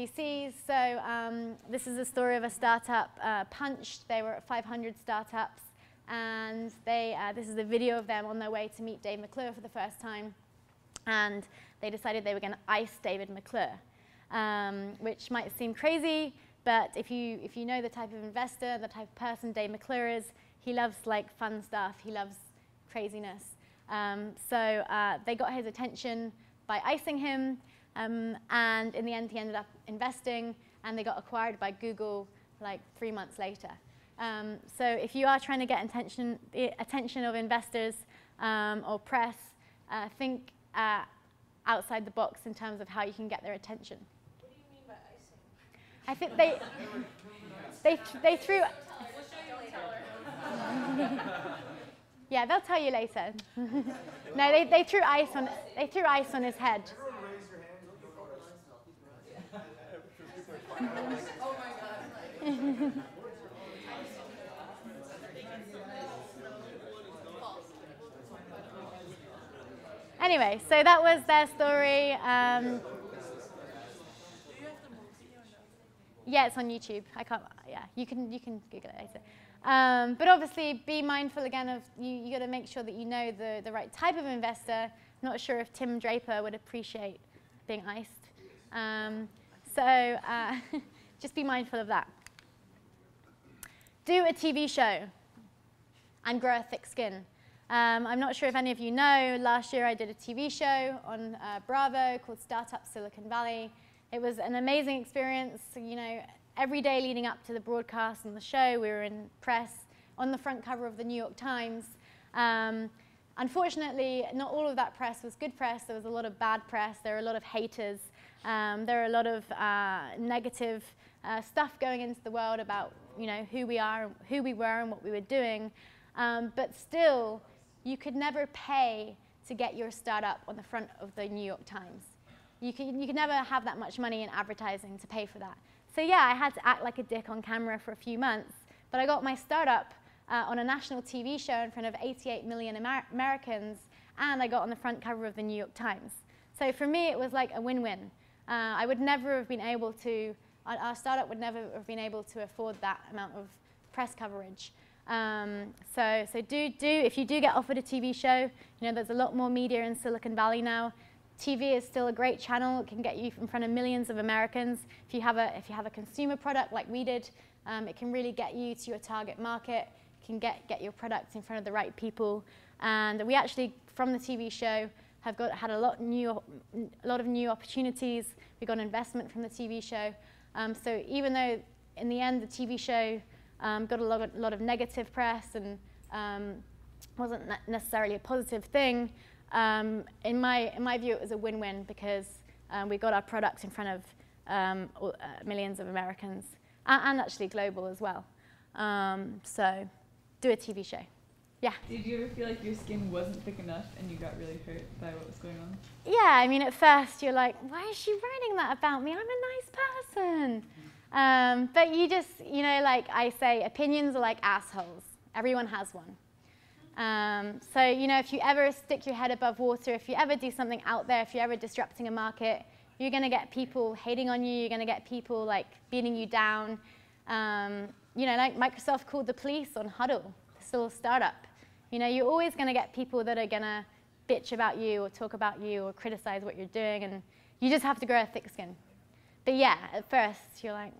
SBCs. So this is a story of a startup, Punched. They were at 500 startups, and this is a video of them on their way to meet Dave McClure for the first time. And they decided they were going to ice David McClure, which might seem crazy, but if you know the type of investor, the type of person Dave McClure is, he loves like fun stuff. He loves craziness. So they got his attention by icing him, and in the end he ended up investing, and they got acquired by Google like 3 months later. So if you are trying to get the attention of investors or press, think outside the box in terms of how you can get their attention. What do you mean by icing? I think they threw. We'll show you later. Yeah, they'll tell you later. No, they threw ice on his head. Oh my God. Anyway, so that was their story. Yeah, it's on YouTube. I can't. Yeah, you can Google it later. But obviously, be mindful again of you got to make sure that you know the right type of investor. Not sure if Tim Draper would appreciate being iced. So just be mindful of that. Do a TV show and grow a thick skin. I'm not sure if any of you know, last year I did a TV show on Bravo called Startup Silicon Valley. It was an amazing experience. You know, every day leading up to the broadcast and the show, we were in press, on the front cover of the New York Times. Unfortunately, not all of that press was good press. There was a lot of bad press. There were a lot of haters. There were a lot of negative stuff going into the world about who we were and what we were doing. But still, you could never pay to get your startup on the front of the New York Times. You could never have that much money in advertising to pay for that. So yeah, I had to act like a dick on camera for a few months, but I got my startup on a national TV show in front of 88 million Americans, and I got on the front cover of the New York Times. So for me, it was like a win-win. I would never have been able to, our startup would never have been able to afford that amount of press coverage. So if you do get offered a TV show, there's a lot more media in Silicon Valley now. TV is still a great channel. It can get you in front of millions of Americans. If you have a consumer product like we did, it can really get you to your target market. It can get your product in front of the right people. And we actually, from the TV show, have had a lot of new opportunities. We got investment from the TV show. So even though in the end the TV show got a lot of negative press and wasn't necessarily a positive thing, in my view, it was a win-win because we got our product in front of millions of Americans and actually global as well. So do a TV show. Yeah. Did you ever feel like your skin wasn't thick enough and you got really hurt by what was going on? Yeah, I mean, at first you're like, why is she writing that about me? I'm a nice person. But you just, like I say, opinions are like assholes. Everyone has one. So, if you ever stick your head above water, if you ever do something out there, if you're ever disrupting a market, you're going to get people hating on you. You're going to get people, like, beating you down. Like Microsoft called the police on Huddle, still a startup. You're always going to get people that are going to bitch about you or talk about you or criticize what you're doing, and you just have to grow a thick skin. But yeah, at first, you're like,